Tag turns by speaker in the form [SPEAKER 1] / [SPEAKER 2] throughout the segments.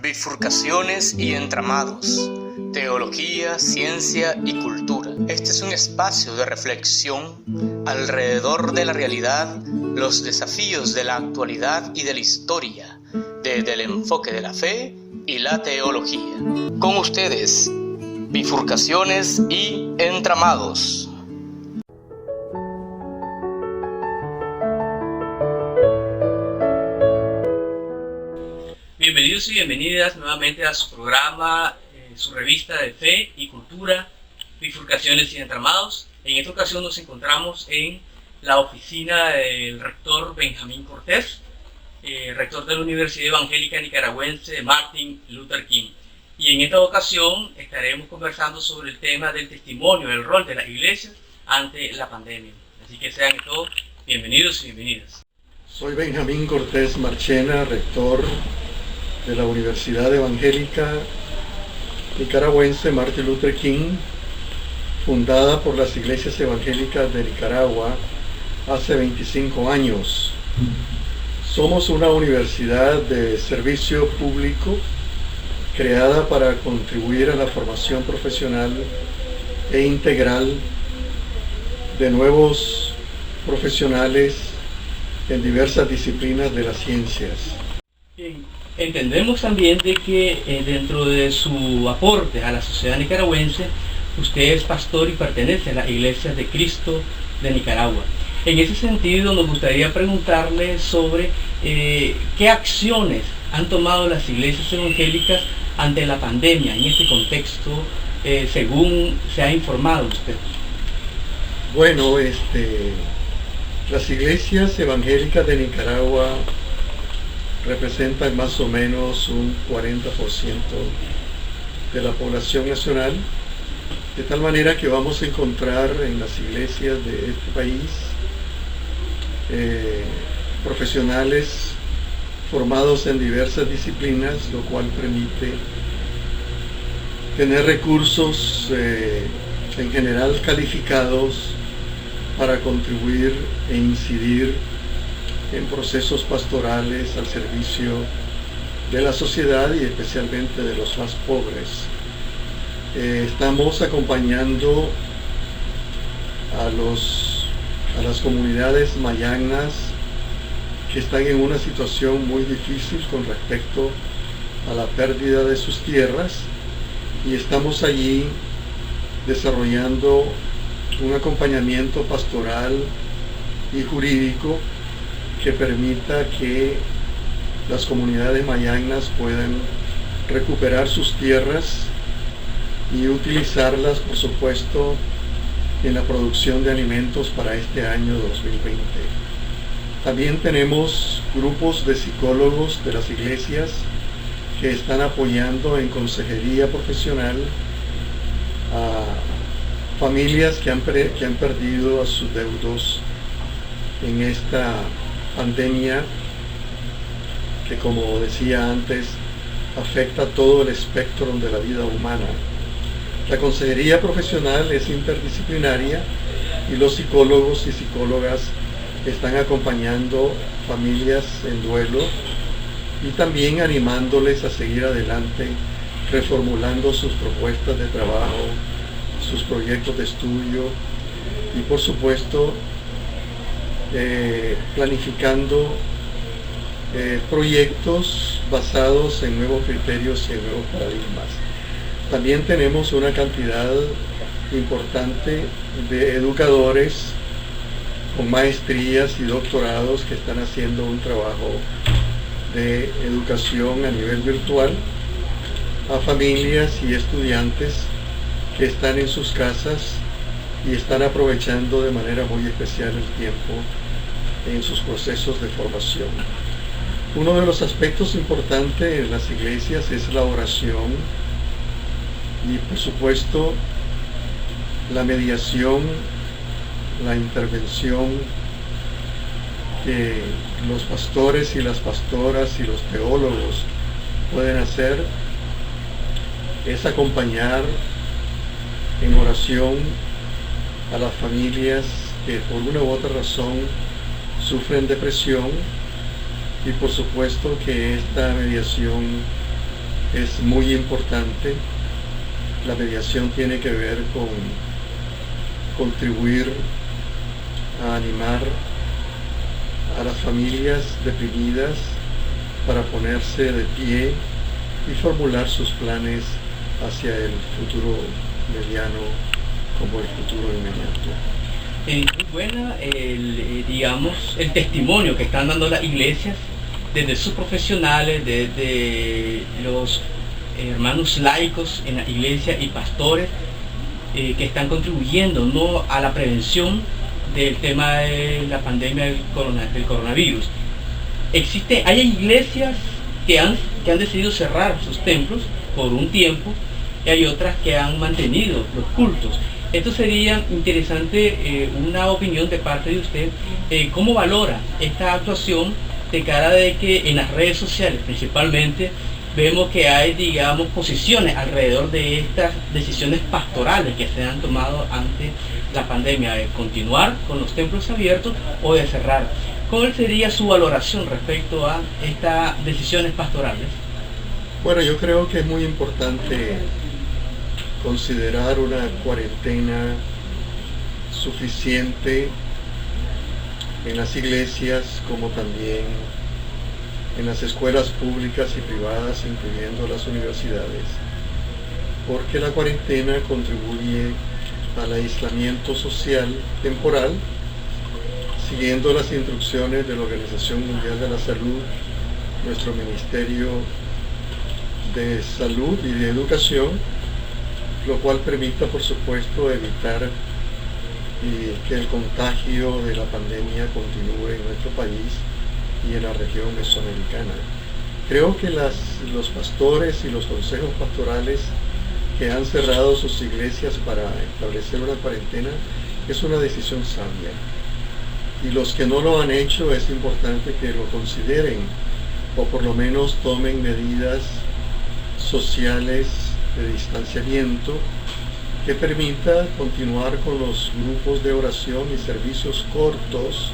[SPEAKER 1] Bifurcaciones y entramados, teología, ciencia y cultura. Este es un espacio de reflexión alrededor de la realidad, los desafíos de la actualidad y de la historia, desde el enfoque de la fe y la teología. Con ustedes, bifurcaciones y entramados. Bienvenidos y bienvenidas nuevamente a su programa, su revista de fe y cultura, Bifurcaciones y Entramados. En esta ocasión nos encontramos en la oficina del rector Benjamín Cortés, rector de la Universidad Evangélica Nicaragüense Martin Luther King. Y en esta ocasión estaremos conversando sobre el tema del testimonio, el rol de las iglesias ante la pandemia. Así que sean todos bienvenidos y bienvenidas.
[SPEAKER 2] Soy Benjamín Cortés Marchena, rector de la Universidad Evangélica Nicaragüense Martin Luther King, fundada por las iglesias evangélicas de Nicaragua hace 25 años. Somos una universidad de servicio público creada para contribuir a la formación profesional e integral de nuevos profesionales en diversas disciplinas de las ciencias.
[SPEAKER 1] Bien. Entendemos también de que dentro de su aporte a la sociedad nicaragüense, usted es pastor y pertenece a la Iglesia de Cristo de Nicaragua. En ese sentido, nos gustaría preguntarle sobre qué acciones han tomado las iglesias evangélicas ante la pandemia en este contexto, según se ha informado usted.
[SPEAKER 2] Bueno, las iglesias evangélicas de Nicaragua representan más o menos un 40% de la población nacional, de tal manera que vamos a encontrar en las iglesias de este país profesionales formados en diversas disciplinas, lo cual permite tener recursos en general calificados para contribuir e incidir en procesos pastorales al servicio de la sociedad y especialmente de los más pobres. Estamos acompañando a las comunidades mayagnas que están en una situación muy difícil con respecto a la pérdida de sus tierras, y estamos allí desarrollando un acompañamiento pastoral y jurídico que permita que las comunidades mayagnas puedan recuperar sus tierras y utilizarlas, por supuesto, en la producción de alimentos para este año 2020. También tenemos grupos de psicólogos de las iglesias que están apoyando en consejería profesional a familias que han perdido a sus deudos en esta pandemia que, como decía antes, afecta todo el espectro de la vida humana. La consejería profesional es interdisciplinaria y los psicólogos y psicólogas están acompañando familias en duelo y también animándoles a seguir adelante, reformulando sus propuestas de trabajo, sus proyectos de estudio y, por supuesto, planificando proyectos basados en nuevos criterios y en nuevos paradigmas. También tenemos una cantidad importante de educadores con maestrías y doctorados que están haciendo un trabajo de educación a nivel virtual a familias y estudiantes que están en sus casas y están aprovechando de manera muy especial el tiempo en sus procesos de formación. Uno de los aspectos importantes en las iglesias es la oración y, por supuesto, la mediación, la intervención que los pastores y las pastoras y los teólogos pueden hacer es acompañar en oración a las familias que por una u otra razón sufren depresión, y por supuesto que esta mediación es muy importante. La mediación tiene que ver con contribuir a animar a las familias deprimidas para ponerse de pie y formular sus planes hacia el futuro mediano como el futuro inmediato.
[SPEAKER 1] Muy buena digamos, el testimonio que están dando las iglesias, desde sus profesionales, desde los hermanos laicos en la iglesia y pastores que están contribuyendo, ¿no?, a la prevención del tema de la pandemia del coronavirus. Hay iglesias que han decidido cerrar sus templos por un tiempo, y hay otras que han mantenido los cultos. Esto sería interesante, una opinión de parte de usted. ¿Cómo valora esta actuación de cara de que en las redes sociales principalmente vemos que hay, digamos, posiciones alrededor de estas decisiones pastorales que se han tomado ante la pandemia, de continuar con los templos abiertos o de cerrar? ¿Cuál sería su valoración respecto a estas decisiones pastorales?
[SPEAKER 2] Bueno, yo creo que es muy importante considerar una cuarentena suficiente en las iglesias como también en las escuelas públicas y privadas, incluyendo las universidades, porque la cuarentena contribuye al aislamiento social temporal, siguiendo las instrucciones de la Organización Mundial de la Salud. Nuestro Ministerio de Salud y de Educación, lo cual permita, por supuesto, evitar que el contagio de la pandemia continúe en nuestro país y en la región mesoamericana. Creo que los pastores y los consejos pastorales que han cerrado sus iglesias para establecer una cuarentena es una decisión sabia. Y los que no lo han hecho, es importante que lo consideren, o por lo menos tomen medidas sociales de distanciamiento que permita continuar con los grupos de oración y servicios cortos,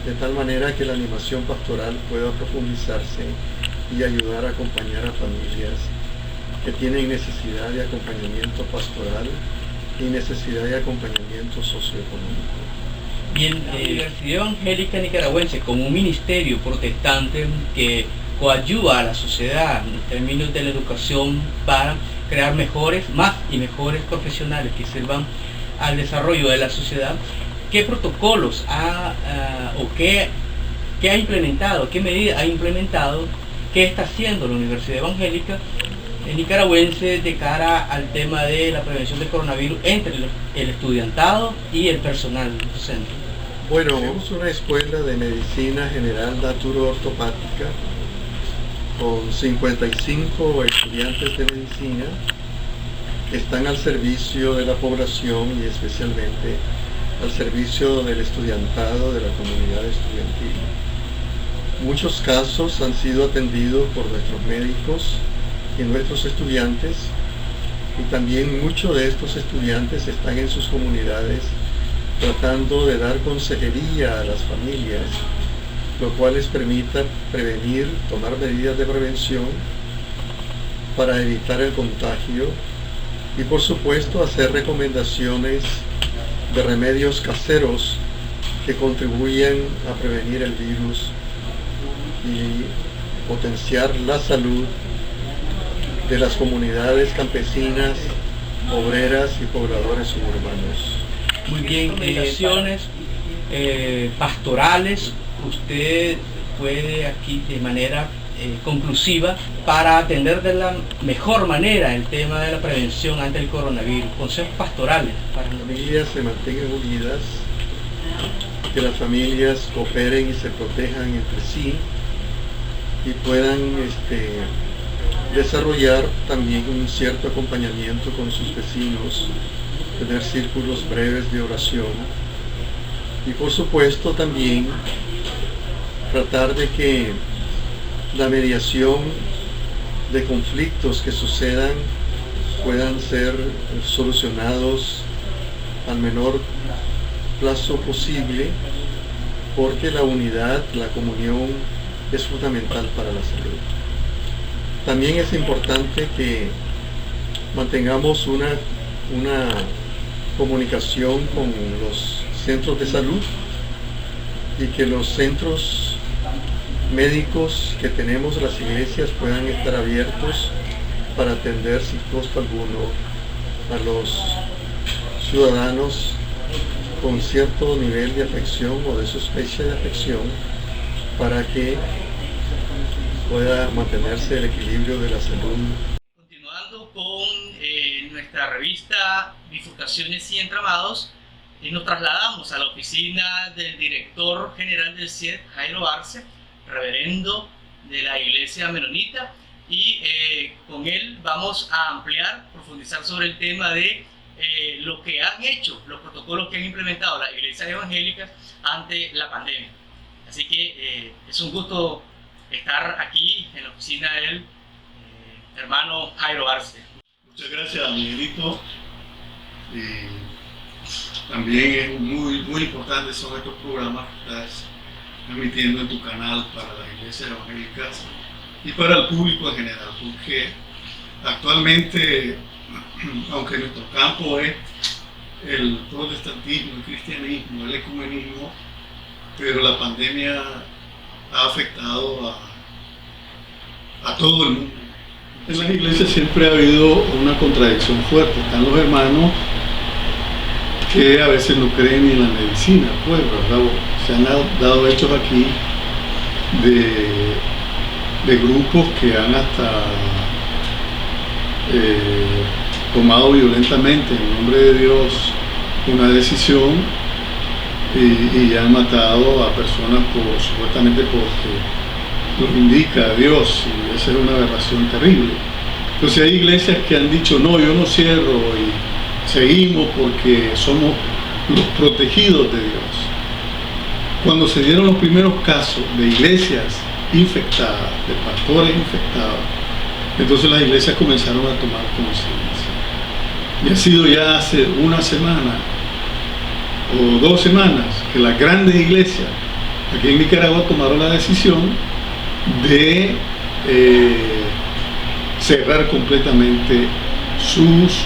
[SPEAKER 2] de tal manera que la animación pastoral pueda profundizarse y ayudar a acompañar a familias que tienen necesidad de acompañamiento pastoral y necesidad de acompañamiento socioeconómico.
[SPEAKER 1] Bien, la Universidad Evangélica Nicaragüense, como un ministerio protestante que coayuda a la sociedad en términos de la educación para crear más y mejores profesionales que sirvan al desarrollo de la sociedad, ¿qué protocolos qué ha implementado, qué medidas ha implementado, qué está haciendo la Universidad Evangélica Nicaragüense de cara al tema de la prevención del coronavirus entre el estudiantado y el personal docente?
[SPEAKER 2] Bueno, tenemos una escuela de medicina general naturo-ortopática con 55 estudiantes de medicina que están al servicio de la población y especialmente al servicio del estudiantado, de la comunidad estudiantil. Muchos casos han sido atendidos por nuestros médicos y nuestros estudiantes, y también muchos de estos estudiantes están en sus comunidades tratando de dar consejería a las familias, lo cual les permita prevenir, tomar medidas de prevención para evitar el contagio y, por supuesto, hacer recomendaciones de remedios caseros que contribuyen a prevenir el virus y potenciar la salud de las comunidades campesinas, obreras y pobladores suburbanos.
[SPEAKER 1] Muy bien, mediaciones pastorales, usted puede aquí de manera conclusiva para atender de la mejor manera el tema de la prevención ante el coronavirus, consejos pastorales para
[SPEAKER 2] las familias se mantengan unidas, que las familias cooperen y se protejan entre sí y puedan desarrollar también un cierto acompañamiento con sus vecinos, tener círculos breves de oración y, por supuesto, también tratar de que la mediación de conflictos que sucedan puedan ser solucionados al menor plazo posible, porque la unidad, la comunión es fundamental para la salud. También es importante que mantengamos una comunicación con los centros de salud y que los centros médicos que tenemos, las iglesias, puedan estar abiertos para atender sin costo alguno a los ciudadanos con cierto nivel de afección o de sospecha de afección, para que pueda mantenerse el equilibrio de la salud.
[SPEAKER 1] Continuando con nuestra revista Bifurcaciones y Entramados, nos trasladamos a la oficina del director general del CIED, Jairo Arce, reverendo de la Iglesia Menonita, y con él vamos a ampliar, profundizar sobre el tema de lo que han hecho, los protocolos que han implementado las iglesias evangélicas ante la pandemia. Así que es un gusto estar aquí en la oficina del hermano Jairo Arce.
[SPEAKER 3] Muchas gracias, Miguelito. También es muy importante son estos programas que estás emitiendo en tu canal para las iglesias evangélicas y para el público en general, porque actualmente, aunque nuestro campo es el protestantismo, el cristianismo, el ecumenismo, pero la pandemia ha afectado a todo el mundo. En las iglesias siempre ha habido una contradicción fuerte. Están los hermanos que a veces no creen ni en la medicina, pues, ¿verdad? Se han dado hechos aquí de grupos que han hasta tomado violentamente en nombre de Dios una decisión y han matado a personas supuestamente porque los indica Dios, y esa es una aberración terrible. Entonces hay iglesias que han dicho, no, yo no cierro y seguimos porque somos los protegidos de Dios. Cuando se dieron los primeros casos de iglesias infectadas, de pastores infectados, entonces las iglesias comenzaron a tomar conciencia. Y ha sido ya hace una semana o 2 semanas que las grandes iglesias aquí en Nicaragua tomaron la decisión de cerrar completamente sus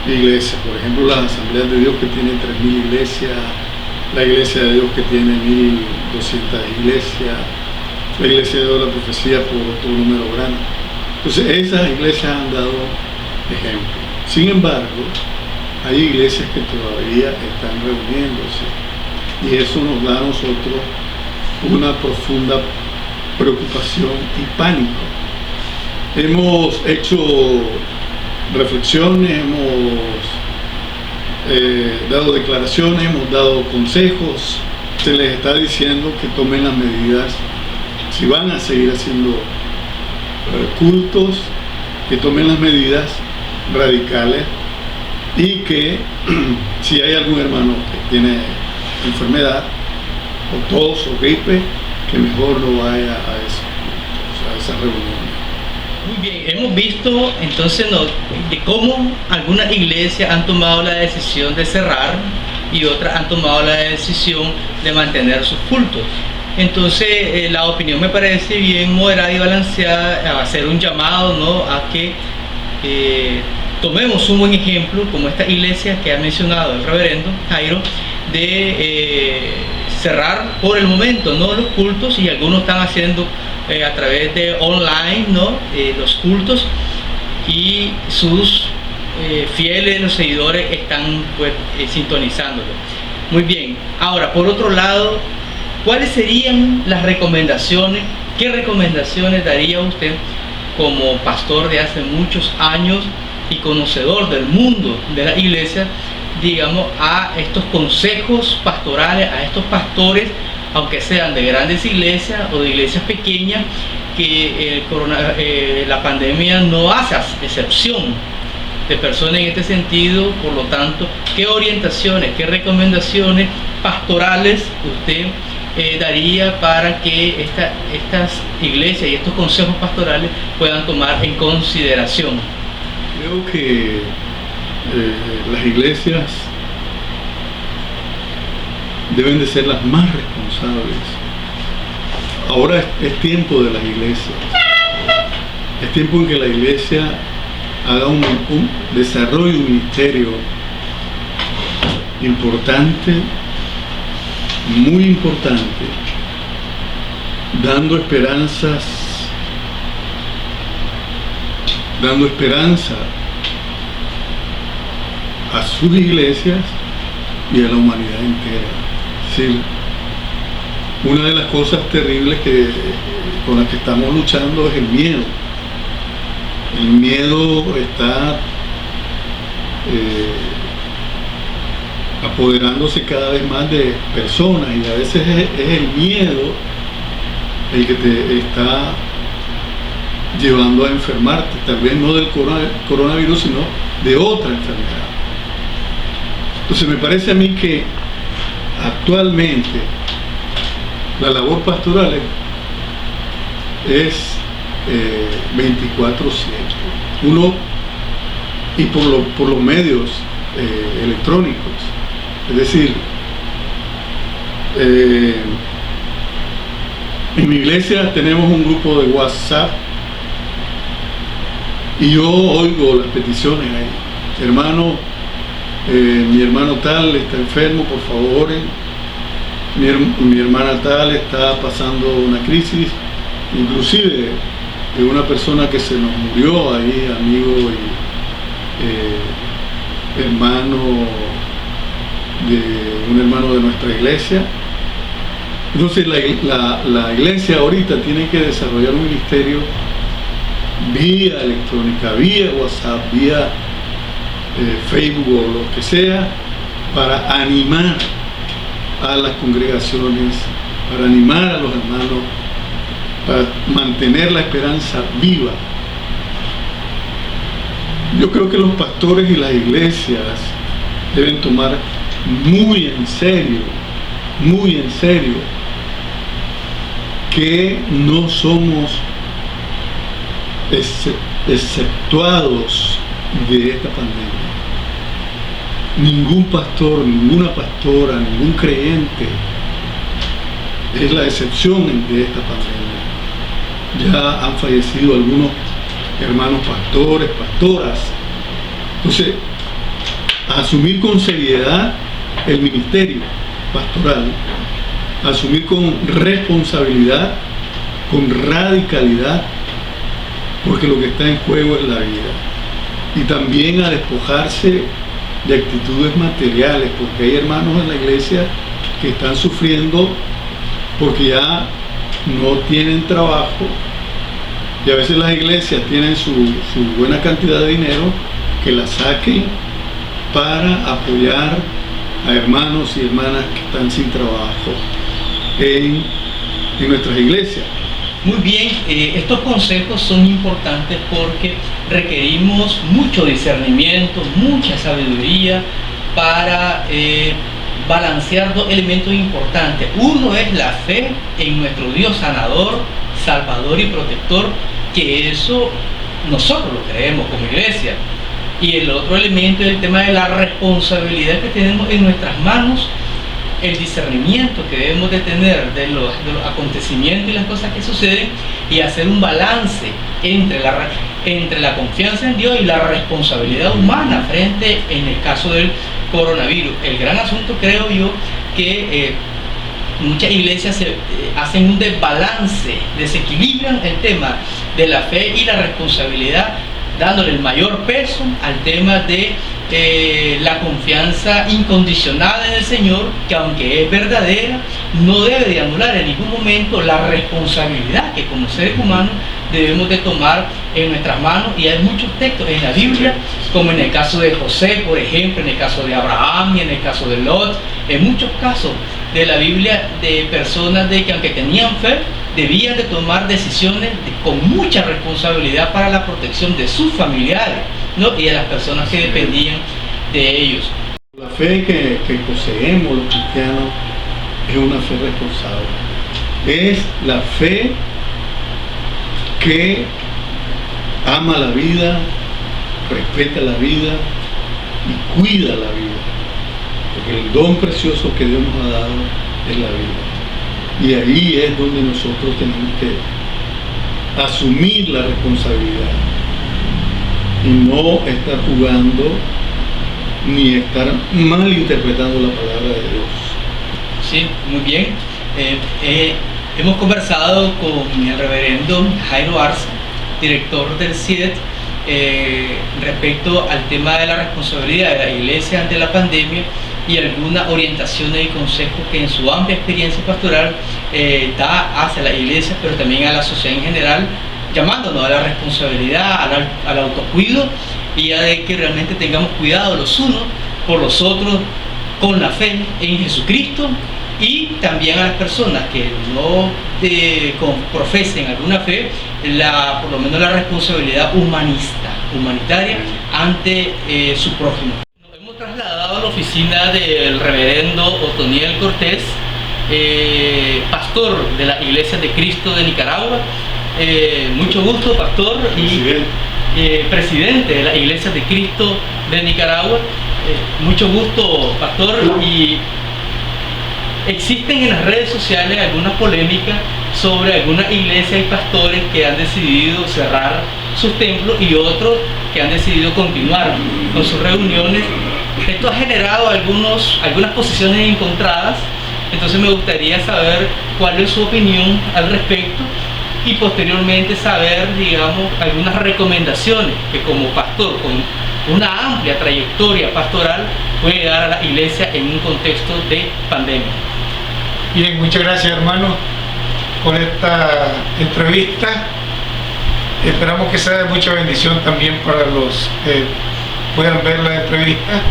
[SPEAKER 3] iglesias. Por ejemplo, las Asambleas de Dios, que tienen 3.000 iglesias, la Iglesia de Dios, que tiene 1.200 iglesias, la Iglesia de Dios de la Profecía, por otro número grande. Entonces esas iglesias han dado ejemplo. Sin embargo, hay iglesias que todavía están reuniéndose, y eso nos da a nosotros una profunda preocupación y pánico. Hemos hecho reflexiones, hemos dado declaraciones, hemos dado consejos. Se les está diciendo que tomen las medidas, si van a seguir haciendo cultos, que tomen las medidas radicales, y que si hay algún hermano que tiene enfermedad o tos o gripe, que mejor no vaya a esa reunión.
[SPEAKER 1] Muy bien, hemos visto entonces de cómo algunas iglesias han tomado la decisión de cerrar y otras han tomado la decisión de mantener sus cultos. Entonces la opinión me parece bien moderada y balanceada, a hacer un llamado, ¿no?, a que tomemos un buen ejemplo, como esta iglesia que ha mencionado el reverendo Jairo, de cerrar por el momento, ¿no?, los cultos, y algunos están haciendo a través de online, ¿no?, los cultos, y sus fieles, los seguidores, están pues sintonizándolo. Muy bien. Ahora, por otro lado, ¿cuáles serían las recomendaciones? ¿Qué recomendaciones daría usted como pastor de hace muchos años y conocedor del mundo de la iglesia, digamos, a estos consejos pastorales, a estos pastores, aunque sean de grandes iglesias o de iglesias pequeñas, que la pandemia no hace excepción de personas en este sentido? Por lo tanto, ¿qué orientaciones, qué recomendaciones pastorales usted daría para que estas iglesias y estos consejos pastorales puedan tomar en consideración?
[SPEAKER 3] Creo que las iglesias deben de ser las más responsables. Ahora es tiempo de las iglesias. Es tiempo en que la iglesia haga un desarrollo, un ministerio importante, muy importante, dando esperanza a sus iglesias y a la humanidad entera. Es decir, una de las cosas terribles con las que estamos luchando es el miedo. El miedo está apoderándose cada vez más de personas, y a veces es el miedo el que te está llevando a enfermarte, tal vez no del coronavirus, sino de otra enfermedad. Entonces me parece a mí que actualmente la labor pastoral es 24/7. Uno, y por los medios electrónicos. Es decir, en mi iglesia tenemos un grupo de WhatsApp y yo oigo las peticiones ahí. Hermano, mi hermano tal está enfermo, por favor oren. Mi hermana tal está pasando una crisis, inclusive de una persona que se nos murió ahí, amigo y hermano de un hermano de nuestra iglesia. Entonces la iglesia ahorita tiene que desarrollar un ministerio vía electrónica, vía WhatsApp, vía Facebook o lo que sea, para animar a las congregaciones, para animar a los hermanos, para mantener la esperanza viva. Yo creo que los pastores y las iglesias deben tomar muy en serio, que no somos exceptuados de esta pandemia. Ningún pastor, ninguna pastora, ningún creyente es la excepción de esta pandemia. Ya han fallecido algunos hermanos pastores, pastoras. Entonces, asumir con seriedad el ministerio pastoral, asumir con responsabilidad, con radicalidad, porque lo que está en juego es la vida. Y también a despojarse de actitudes materiales, porque hay hermanos en la iglesia que están sufriendo porque ya no tienen trabajo, y a veces las iglesias tienen su buena cantidad de dinero, que la saquen para apoyar a hermanos y hermanas que están sin trabajo en nuestras iglesias.
[SPEAKER 1] Muy bien, estos consejos son importantes porque requerimos mucho discernimiento, mucha sabiduría para balancear dos elementos importantes. Uno es la fe en nuestro Dios sanador, salvador y protector, que eso nosotros lo creemos como iglesia. Y el otro elemento es el tema de la responsabilidad que tenemos en nuestras manos, el discernimiento que debemos de tener de los acontecimientos y las cosas que suceden, y hacer un balance entre la confianza en Dios y la responsabilidad humana frente, en el caso del coronavirus. El gran asunto, creo yo, que muchas iglesias hacen un desbalance, desequilibran el tema de la fe y la responsabilidad, dándole el mayor peso al tema de la confianza incondicional en el Señor, que aunque es verdadera, no debe de anular en ningún momento la responsabilidad que como seres humanos debemos de tomar en nuestras manos. Y hay muchos textos en la Biblia, como en el caso de José, por ejemplo, en el caso de Abraham y en el caso de Lot, en muchos casos de la Biblia, de personas que aunque tenían fe, debían de tomar decisiones con mucha responsabilidad para la protección de sus familiares, ¿no? Y de las personas que dependían de ellos.
[SPEAKER 3] La fe que poseemos los cristianos es una fe responsable. Es la fe que ama la vida, respeta la vida y cuida la vida, porque el don precioso que Dios nos ha dado es la vida. Y ahí es donde nosotros tenemos que asumir la responsabilidad y no estar jugando ni estar mal interpretando la palabra de Dios.
[SPEAKER 4] Sí, muy bien. Hemos conversado con el reverendo Jairo Arza, director del CIDET, respecto al tema de la responsabilidad de la iglesia ante la pandemia y algunas orientaciones y consejos que en su amplia experiencia pastoral da hacia la iglesia, pero también a la sociedad en general, llamándonos a la responsabilidad, al autocuido, y a de que realmente tengamos cuidado los unos por los otros con la fe en Jesucristo, y también a las personas que no profesen alguna fe, por lo menos la responsabilidad humanitaria ante su prójimo. Nos hemos trasladado a la oficina del reverendo Otoniel Cortés, pastor de la Iglesia de Cristo de Nicaragua. Mucho gusto, pastor, y presidente de la Iglesia de Cristo de Nicaragua. Mucho gusto, pastor. Y existen en las redes sociales algunas polémicas sobre algunas iglesias y pastores que han decidido cerrar sus templos y otros que han decidido continuar con sus reuniones. Esto ha generado algunas posiciones encontradas, entonces me gustaría saber cuál es su opinión al respecto y posteriormente saber, digamos, algunas recomendaciones que como pastor con una amplia trayectoria pastoral puede dar a la iglesia en un contexto de pandemia.
[SPEAKER 5] Bien, muchas gracias, hermano, por esta entrevista. Esperamos que sea de mucha bendición también para los que puedan ver la entrevista.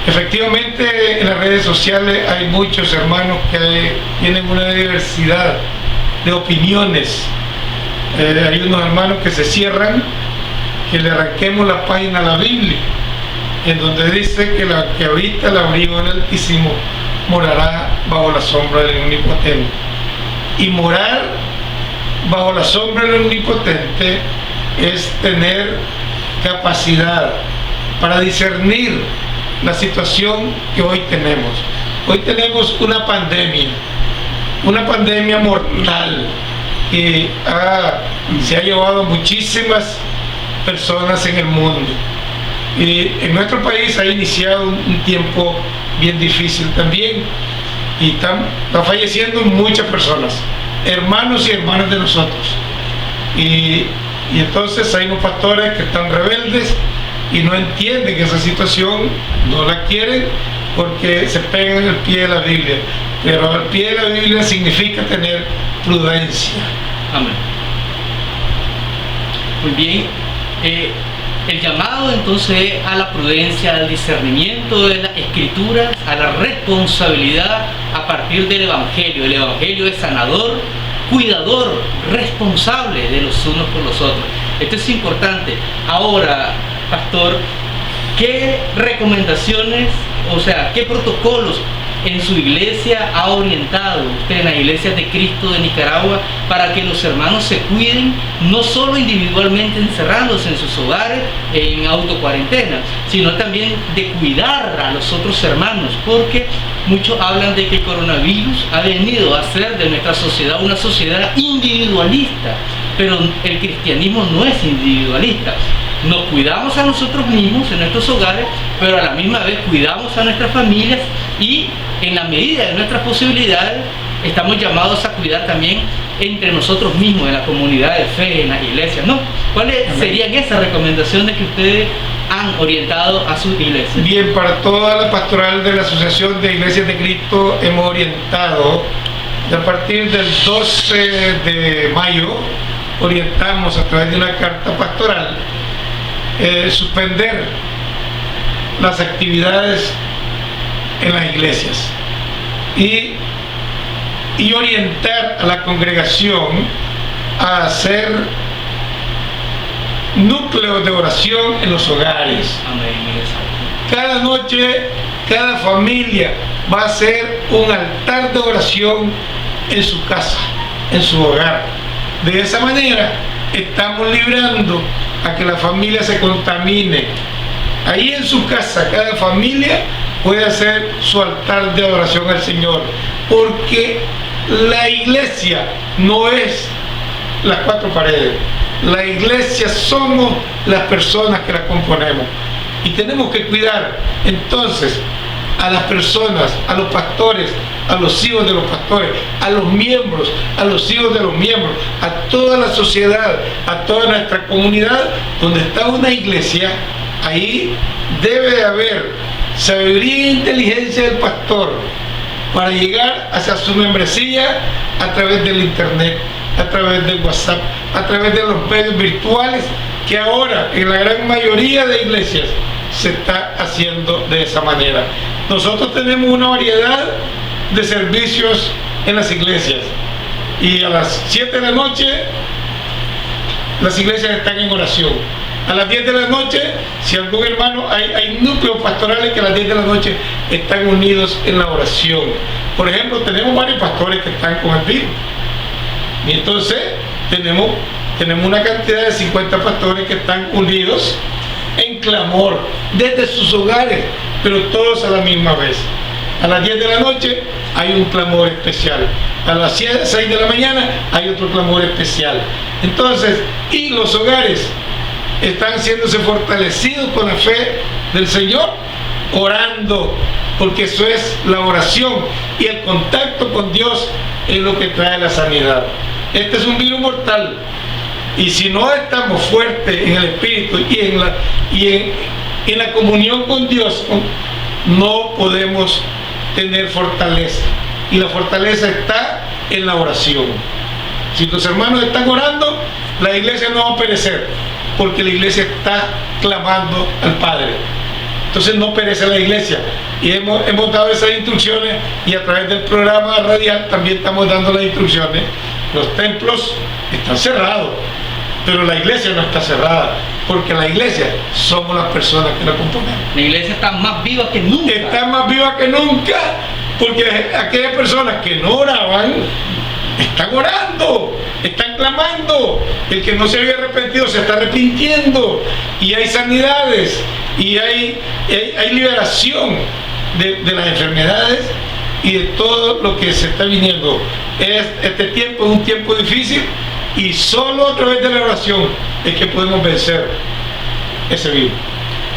[SPEAKER 5] Efectivamente, en las redes sociales hay muchos hermanos que tienen una diversidad de opiniones. Hay unos hermanos que se cierran, que le arranquemos la página a la Biblia, en donde dice que la que habita el abrigo del Altísimo morará bajo la sombra del Omnipotente. Y morar bajo la sombra del Omnipotente es tener capacidad para discernir la situación que hoy tenemos. Hoy tenemos una pandemia mortal que se ha llevado a muchísimas personas en el mundo. Y en nuestro país ha iniciado un tiempo bien difícil también, y están falleciendo muchas personas, hermanos y hermanas de nosotros. Y entonces hay unos pastores que están rebeldes y no entienden esa situación, no la quieren porque se pegan al pie de la Biblia. Pero al pie de la Biblia significa tener prudencia.
[SPEAKER 4] Amén. Muy bien. El llamado entonces a la prudencia, al discernimiento de las escrituras, a la responsabilidad a partir del Evangelio. El Evangelio es sanador, cuidador, responsable de los unos por los otros. Esto es importante. Ahora, pastor, ¿qué recomendaciones, qué protocolos en su iglesia ha orientado usted, en la Iglesia de Cristo de Nicaragua, para que los hermanos se cuiden, no solo individualmente encerrándose en sus hogares en autocuarentena, sino también de cuidar a los otros hermanos? Porque muchos hablan de que el coronavirus ha venido a hacer de nuestra sociedad una sociedad individualista, pero el cristianismo no es individualista. Nos cuidamos a nosotros mismos en nuestros hogares, pero a la misma vez cuidamos a nuestras familias, y en la medida de nuestras posibilidades estamos llamados a cuidar también entre nosotros mismos, en la comunidad de fe, en las iglesias, ¿no? ¿Cuáles serían esas recomendaciones que ustedes han orientado a sus iglesias?
[SPEAKER 5] Bien, para toda la pastoral de la Asociación de Iglesias de Cristo hemos orientado, a partir del 12 de mayo, orientamos a través de una carta pastoral suspender las actividades en las iglesias y orientar a la congregación a hacer núcleos de oración en los hogares. Cada noche, cada familia va a hacer un altar de oración en su casa, en su hogar. De esa manera estamos librando a que la familia se contamine. Ahí en su casa, cada familia puede hacer su altar de adoración al Señor, porque la iglesia no es las cuatro paredes. La iglesia somos las personas que la componemos, y tenemos que cuidar entonces a las personas, a los pastores, a los hijos de los pastores, a los miembros, a los hijos de los miembros, a toda la sociedad, a toda nuestra comunidad. Donde está una iglesia, ahí debe de haber sabiduría e inteligencia del pastor para llegar hacia su membresía a través del internet, a través del WhatsApp, a través de los medios virtuales, que ahora en la gran mayoría de iglesias se está haciendo de esa manera. Nosotros tenemos una variedad de servicios en las iglesias, y a las 7 de la noche las iglesias están en oración. A las 10 de la noche, si algún hermano, hay núcleos pastorales que a las 10 de la noche están unidos en la oración. Por ejemplo, tenemos varios pastores que están con el virus, y entonces tenemos una cantidad de 50 pastores que están unidos en clamor desde sus hogares, pero todos a la misma vez. A las 10 de la noche hay un clamor especial, a las 6 de la mañana hay otro clamor especial. Entonces, y los hogares están siéndose fortalecidos con la fe del Señor, orando, porque eso es la oración, y el contacto con Dios es lo que trae la sanidad. Este es un virus mortal, y si no estamos fuertes en el espíritu y en la comunión con Dios, no podemos tener fortaleza, y la fortaleza está en la oración. Si tus hermanos están orando, la iglesia no va a perecer, porque la iglesia está clamando al Padre. Entonces no perece la iglesia, y hemos dado esas instrucciones, y a través del programa radial también estamos dando las instrucciones. Los templos están cerrados, pero la iglesia no está cerrada, porque la iglesia somos las personas que la componemos.
[SPEAKER 4] La iglesia está más viva que nunca.
[SPEAKER 5] Está más viva que nunca, porque aquellas personas que no oraban están orando, están clamando. El que no se había arrepentido se está arrepintiendo, y hay sanidades, y hay liberación de las enfermedades y de todo lo que se está viniendo. Este tiempo es un tiempo difícil, y solo a través de la oración es que podemos vencer ese virus.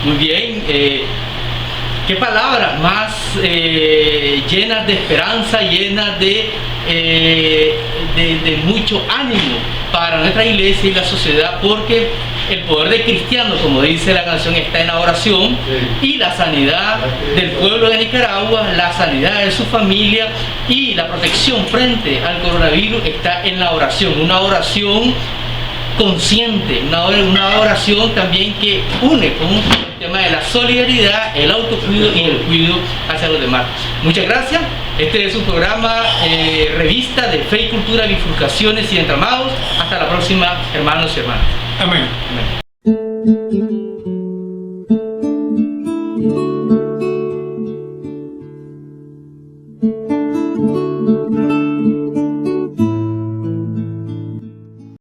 [SPEAKER 4] Muy bien, qué palabras más llenas de esperanza, llenas de mucho ánimo para nuestra iglesia y la sociedad, porque el poder del cristiano, como dice la canción, está en la oración, y la sanidad del pueblo de Nicaragua, la sanidad de su familia y la protección frente al coronavirus está en la oración. Una oración consciente, una oración también que une con el tema de la solidaridad, el autocuido y el cuidado hacia los demás. Muchas gracias. Este es un programa revista de Fe y Cultura, Bifurcaciones y Entramados. Hasta la próxima, hermanos y hermanas.
[SPEAKER 5] Amén.
[SPEAKER 4] Amén.